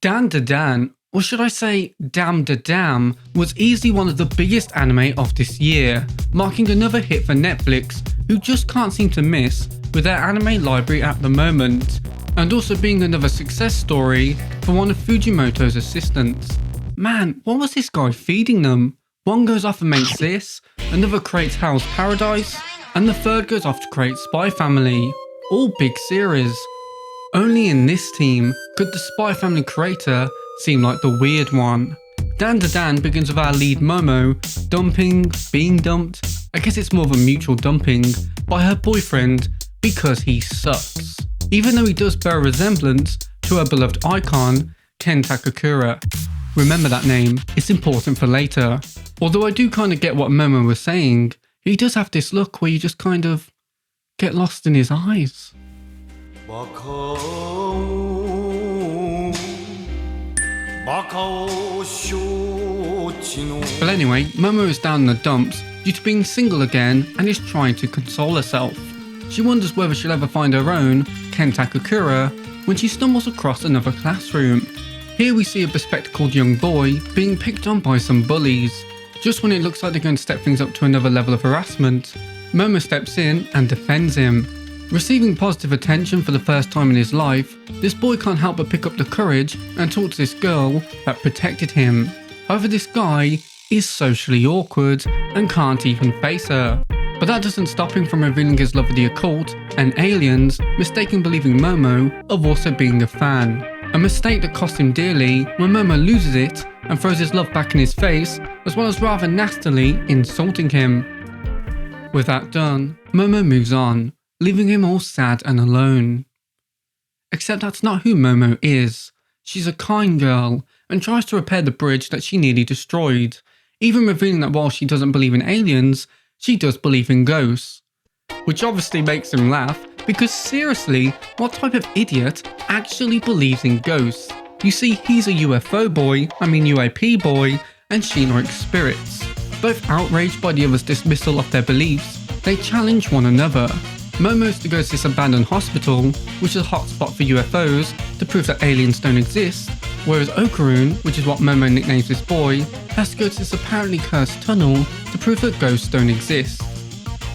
Dandadan, or should I say Damdadam, was easily one of the biggest anime of this year, marking another hit for Netflix, who just can't seem to miss with their anime library at the moment, and also being another success story for one of Fujimoto's assistants. Man, what was this guy feeding them? One goes off and makes this, another creates Hell's Paradise, and the third goes off to create Spy Family. All big series. Only in this team could the Spy Family creator seem like the weird one. Dandadan begins with our lead Momo being dumped, I guess it's more of a mutual dumping, by her boyfriend because he sucks. Even though he does bear a resemblance to her beloved icon, Ken Takakura. Remember that name, it's important for later. Although I do kind of get what Momo was saying, he does have this look where you just kind of get lost in his eyes. But anyway, Momo is down in the dumps due to being single again and is trying to console herself. She wonders whether she'll ever find her own Ken Takakura when she stumbles across another classroom. Here we see a bespectacled young boy being picked on by some bullies. Just when it looks like they're going to step things up to another level of harassment, Momo steps in and defends him. Receiving positive attention for the first time in his life, this boy can't help but pick up the courage and talk to this girl that protected him. However, this guy is socially awkward and can't even face her. But that doesn't stop him from revealing his love of the occult and aliens, mistaking believing Momo of also being a fan. A mistake that cost him dearly when Momo loses it and throws his love back in his face, as well as rather nastily insulting him. With that done, Momo moves on, leaving him all sad and alone. Except that's not who Momo is. She's a kind girl and tries to repair the bridge that she nearly destroyed, even revealing that while she doesn't believe in aliens, she does believe in ghosts. Which obviously makes him laugh, because seriously, what type of idiot actually believes in ghosts? You see, he's a UAP boy, and she likes spirits. Both outraged by the other's dismissal of their beliefs, they challenge one another. Momo's to go to this abandoned hospital, which is a hotspot for UFOs, to prove that aliens don't exist, whereas Okarun, which is what Momo nicknames this boy, has to go to this apparently cursed tunnel to prove that ghosts don't exist.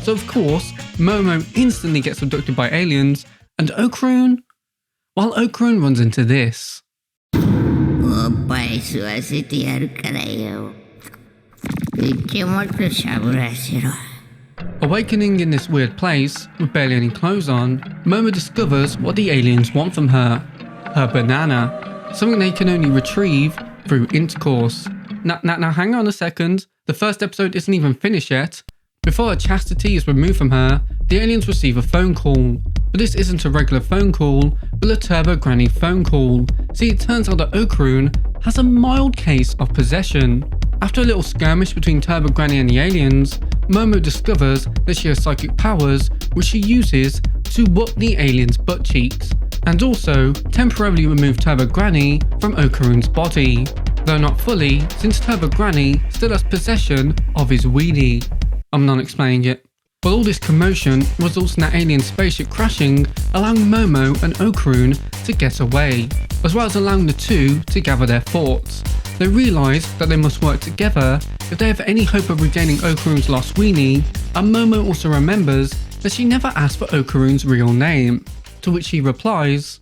So of course, Momo instantly gets abducted by aliens, and Okarun runs into this. Awakening in this weird place, with barely any clothes on, Momo discovers what the aliens want from her. Her banana, something they can only retrieve through intercourse. Now hang on a second, the first episode isn't even finished yet. Before her chastity is removed from her, the aliens receive a phone call. But this isn't a regular phone call, but a Turbo Granny phone call. See, it turns out that Okarun has a mild case of possession. After a little skirmish between Turbo Granny and the aliens, Momo discovers that she has psychic powers which she uses to whoop the aliens' butt cheeks, and also temporarily remove Turbo Granny from Okarun's body. Though not fully, since Turbo Granny still has possession of his weenie. I'm not explaining it. But all this commotion results in that alien spaceship crashing, allowing Momo and Okarun to get away, as well as allowing the two to gather their thoughts. They realise that they must work together if they have any hope of regaining Okarun's lost weenie, and Momo also remembers that she never asked for Okarun's real name, to which he replies,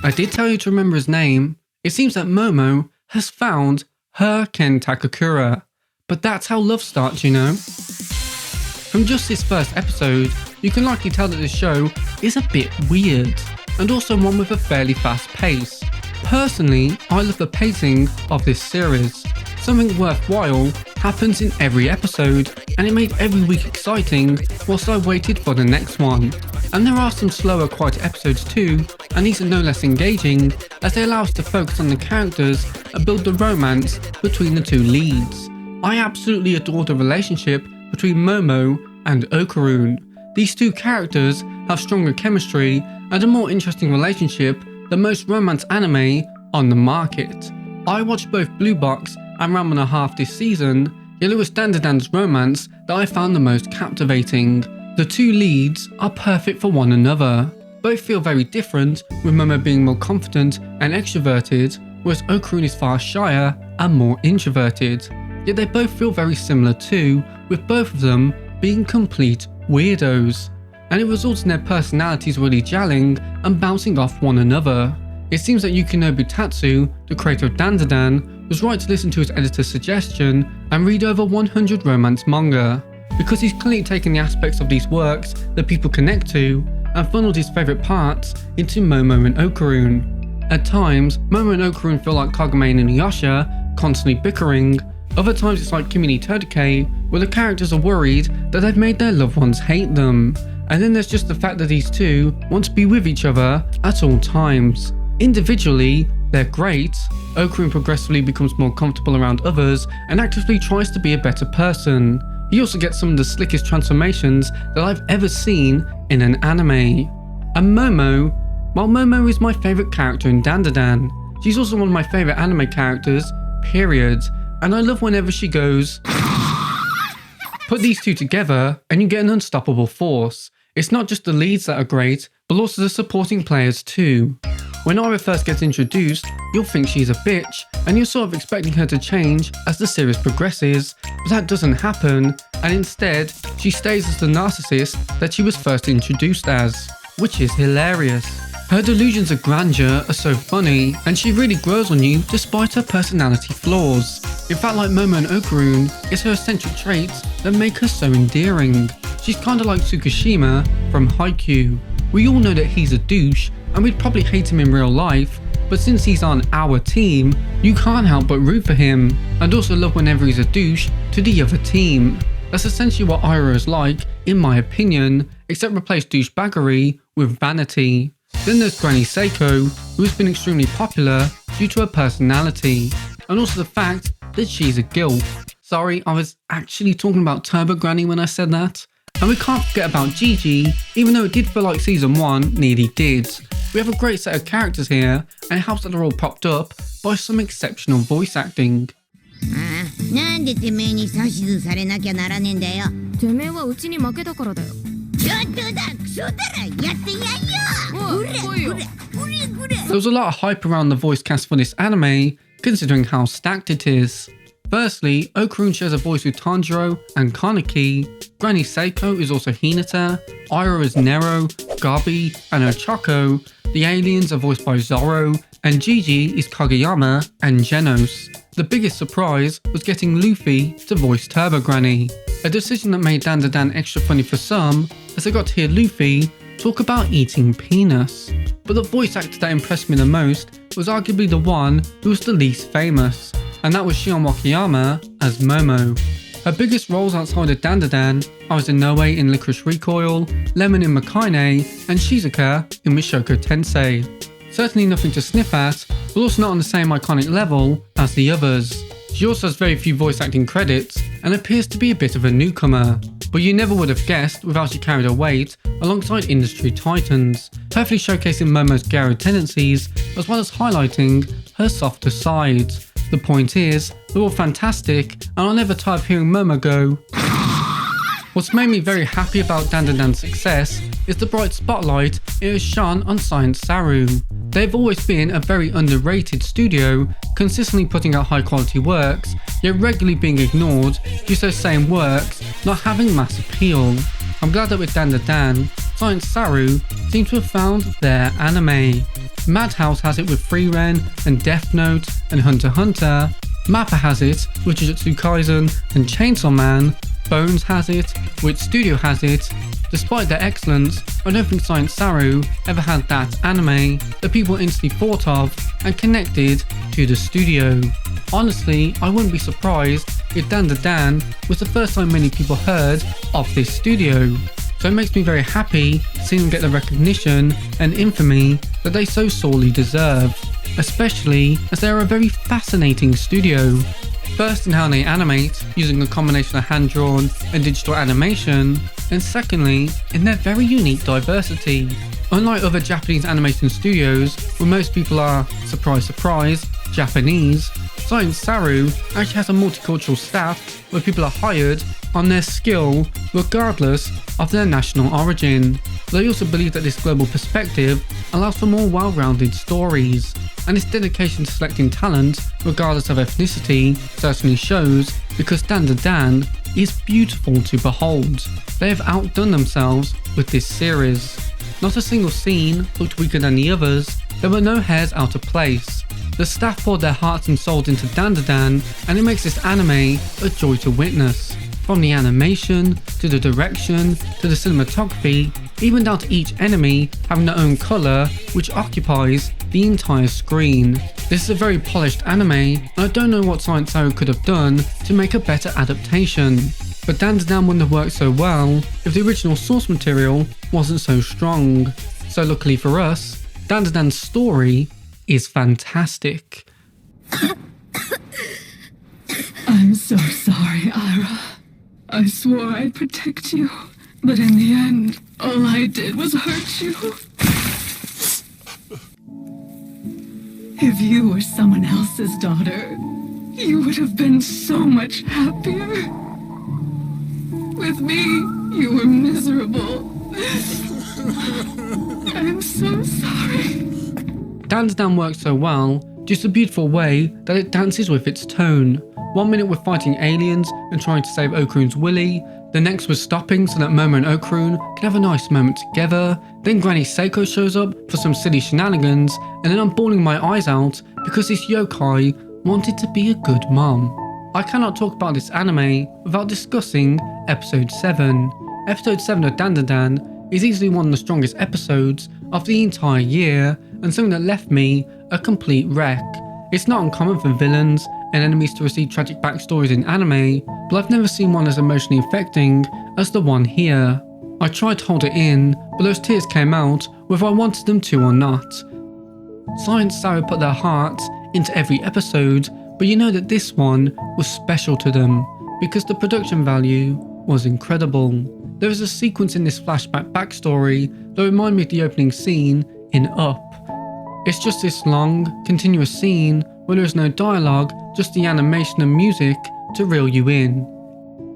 I did tell you to remember his name. It seems that Momo has found her Ken Takakura. But that's how love starts, you know. From just this first episode, you can likely tell that this show is a bit weird, and also one with a fairly fast pace. Personally, I love the pacing of this series. Something worthwhile happens in every episode, and it made every week exciting whilst I waited for the next one. And there are some slower, quieter episodes too, and these are no less engaging as they allow us to focus on the characters and build the romance between the two leads. I absolutely adore the relationship between Momo and Okarun. These two characters have stronger chemistry and a more interesting relationship than most romance anime on the market. I watched both Blue Box and Ranma & this season, yet it was Dandadan's romance that I found the most captivating. The two leads are perfect for one another. Both feel very different, with Momo being more confident and extroverted, whereas Okarun is far shyer and more introverted. Yet they both feel very similar too, with both of them being complete weirdos. And it results in their personalities really gelling and bouncing off one another. It seems that Yukinobu Tatsu, the creator of Dandadan, was right to listen to his editor's suggestion and read over 100 romance manga, because he's clearly taken the aspects of these works that people connect to and funneled his favourite parts into Momo and Okarun. At times, Momo and Okarun feel like Kagome and Inuyasha, constantly bickering. Other times it's like Kimi ni Todake, where the characters are worried that they've made their loved ones hate them. And then there's just the fact that these two want to be with each other at all times. Individually, they're great. Okarun progressively becomes more comfortable around others and actively tries to be a better person. He also gets some of the slickest transformations that I've ever seen in an anime. And Momo, while Momo is my favourite character in Dandadan, she's also one of my favourite anime characters, period. And I love whenever she goes. Put these two together and you get an unstoppable force. It's not just the leads that are great, but also the supporting players too. When Aira first gets introduced, you'll think she's a bitch, and you're sort of expecting her to change as the series progresses, but that doesn't happen, and instead, she stays as the narcissist that she was first introduced as, which is hilarious. Her delusions of grandeur are so funny, and she really grows on you despite her personality flaws. In fact, like Momo and Okarun, it's her eccentric traits that make her so endearing. She's kinda like Tsukishima from Haikyuu. We all know that he's a douche, and we'd probably hate him in real life, but since he's on our team, you can't help but root for him, and also love whenever he's a douche to the other team. That's essentially what Aira is like, in my opinion, except replace douchebaggery with vanity. Then there's Granny Seiko, who has been extremely popular due to her personality, and also the fact that she's a gilf. Sorry, I was actually talking about Turbo Granny when I said that. And we can't forget about Gigi, even though it did feel like season 1 nearly did. We have a great set of characters here, and it helps that they're all propped up by some exceptional voice acting. なんでてめえに指図されなきゃならねえんだよ。てめえはうちに負けたからだよ。ちょっとだ、クソだら、やってやんよ。ほらほらほらほら。There was a lot of hype around the voice cast for this anime, considering how stacked it is. Firstly, Okarun shares a voice with Tanjiro and Kaneki. Granny Seiko is also Hinata. Aira is Nero, Gabi, and Ochako. The aliens are voiced by Zoro, and Gigi is Kageyama and Genos. The biggest surprise was getting Luffy to voice Turbo Granny, a decision that made Dandadan extra funny for some, as I got to hear Luffy talk about eating penis. But the voice actor that impressed me the most was arguably the one who was the least famous, and that was Shion Wakayama as Momo. Her biggest roles outside of Dandadan are Inoue in Licorice Recoil, Lemon in Makaine, and Shizuka in Mushoku Tensei. Certainly nothing to sniff at, but also not on the same iconic level as the others. She also has very few voice acting credits and appears to be a bit of a newcomer, but you never would have guessed with how she carried her weight alongside industry titans, perfectly showcasing Momo's Garo tendencies as well as highlighting her softer sides. The point is, they're all fantastic, and I'll never tire of hearing Momo go. What's made me very happy about Dandadan's success is the bright spotlight it has shone on Science Saru. They've always been a very underrated studio, consistently putting out high quality works, yet regularly being ignored due to those same works not having mass appeal. I'm glad that with Dandadan, Science Saru seem to have found their anime. Madhouse has it with Frieren and Death Note and Hunter x Hunter. Mappa has it with Jujutsu Kaisen and Chainsaw Man. Bones has it, Wit Studio has it. Despite their excellence, I don't think Science Saru ever had that anime that people instantly thought of and connected to the studio. Honestly, I wouldn't be surprised if Dandadan was the first time many people heard of this studio. So it makes me very happy seeing them get the recognition and infamy that they so sorely deserve, especially as they are a very fascinating studio. First in how they animate, using a combination of hand-drawn and digital animation, and secondly, in their very unique diversity. Unlike other Japanese animation studios, where most people are, surprise surprise, Japanese, Science Saru actually has a multicultural staff where people are hired on their skill regardless of their national origin. but I also believe that this global perspective allows for more well-rounded stories, and its dedication to selecting talent, regardless of ethnicity, certainly shows, because Dandadan is beautiful to behold. They have outdone themselves with this series. Not a single scene looked weaker than the others, there were no hairs out of place. The staff poured their hearts and souls into Dandadan, and it makes this anime a joy to witness. From the animation, to the direction, to the cinematography, even down to each enemy having their own colour, which occupies the entire screen. This is a very polished anime, and I don't know what Saru could have done to make a better adaptation. But Dandadan wouldn't have worked so well if the original source material wasn't so strong. So luckily for us, Dandadan's story is fantastic. I'm so sorry, Ira. I swore I'd protect you, but in the end, all I did was hurt you. If you were someone else's daughter, you would have been so much happier. With me, you were miserable. I'm so sorry. Dandadan works so well, just a beautiful way that it dances with its tone. 1 minute we're fighting aliens and trying to save Okarun's Willy, the next was stopping so that Momo and Okarun can have a nice moment together, then Granny Seiko shows up for some silly shenanigans, and then I'm bawling my eyes out because this yokai wanted to be a good mom. I cannot talk about this anime without discussing episode 7. Episode 7 of Dandadan is easily one of the strongest episodes of the entire year, and something that left me a complete wreck. It's not uncommon for villains and enemies to receive tragic backstories in anime, but I've never seen one as emotionally affecting as the one here. I tried to hold it in, but those tears came out whether I wanted them to or not. Science Saru put their hearts into every episode, but you know that this one was special to them, because the production value was incredible. There is a sequence in this flashback backstory that reminded me of the opening scene in Up. It's just this long, continuous scene where there is no dialogue, just the animation and music to reel you in.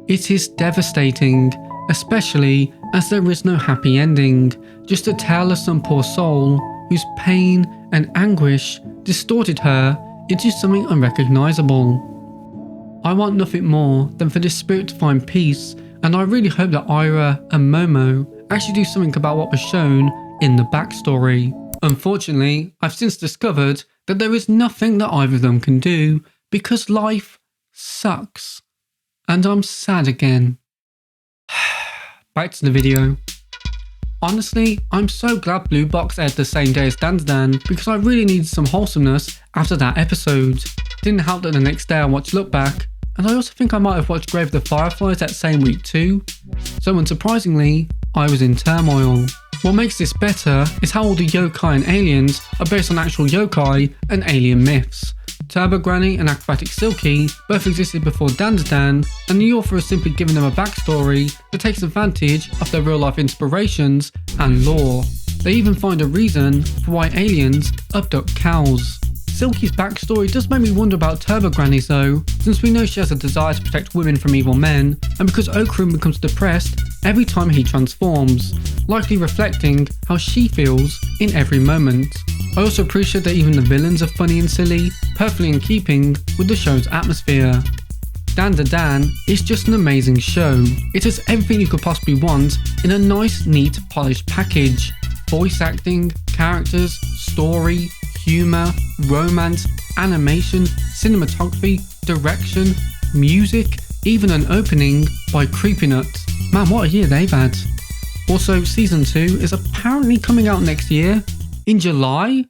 It is devastating, especially as there is no happy ending, just a tale of some poor soul whose pain and anguish distorted her into something unrecognisable. I want nothing more than for this spirit to find peace, and I really hope that Ira and Momo actually do something about what was shown in the backstory. Unfortunately, I've since discovered that there is nothing that either of them can do because life sucks. And I'm sad again. Back to the video. Honestly, I'm so glad Blue Box aired the same day as Dandadan because I really needed some wholesomeness after that episode. Didn't help that the next day I watched Look Back, and I also think I might have watched Grave of the Fireflies that same week too. So unsurprisingly, I was in turmoil. What makes this better is how all the yokai and aliens are based on actual yokai and alien myths. Turbo Granny and Acrobatic Silky both existed before Dandadan, and the author has simply given them a backstory that takes advantage of their real life inspirations and lore. They even find a reason for why aliens abduct cows. Silky's backstory does make me wonder about Turbo Granny's though, since we know she has a desire to protect women from evil men, and because Okarun becomes depressed every time he transforms, likely reflecting how she feels in every moment. I also appreciate that even the villains are funny and silly, perfectly in keeping with the show's atmosphere. Dandadan is just an amazing show. It has everything you could possibly want in a nice, neat, polished package. Voice acting, characters, story, humour, romance, animation, cinematography, direction, music, even an opening by CreepyNut. Man, what a year they've had. Also, Season 2 is apparently coming out next year, in July?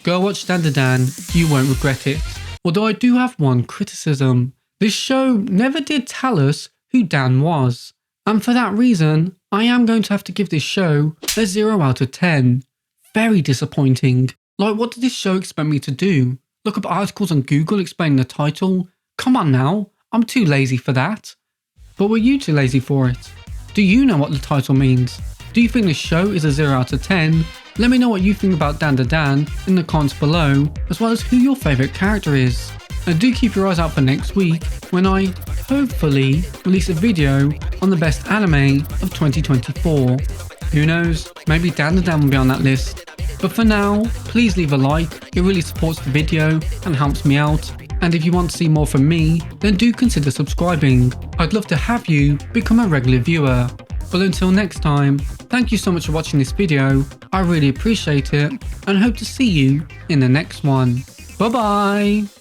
Go watch Dandadan, you won't regret it. Although I do have one criticism. This show never did tell us who Dan was. And for that reason, I am going to have to give this show a 0 out of 10. Very disappointing. Like, what did this show expect me to do? Look up articles on Google explaining the title? Come on now, I'm too lazy for that. But were you too lazy for it? Do you know what the title means? Do you think this show is a 0 out of 10? Let me know what you think about Dandadan in the comments below, as well as who your favourite character is. And do keep your eyes out for next week when I hopefully release a video on the best anime of 2024. Who knows, maybe Dandadan will be on that list. But for now, please leave a like, it really supports the video and helps me out. And if you want to see more from me, then do consider subscribing. I'd love to have you become a regular viewer. But until next time, thank you so much for watching this video, I really appreciate it, and hope to see you in the next one. Bye bye!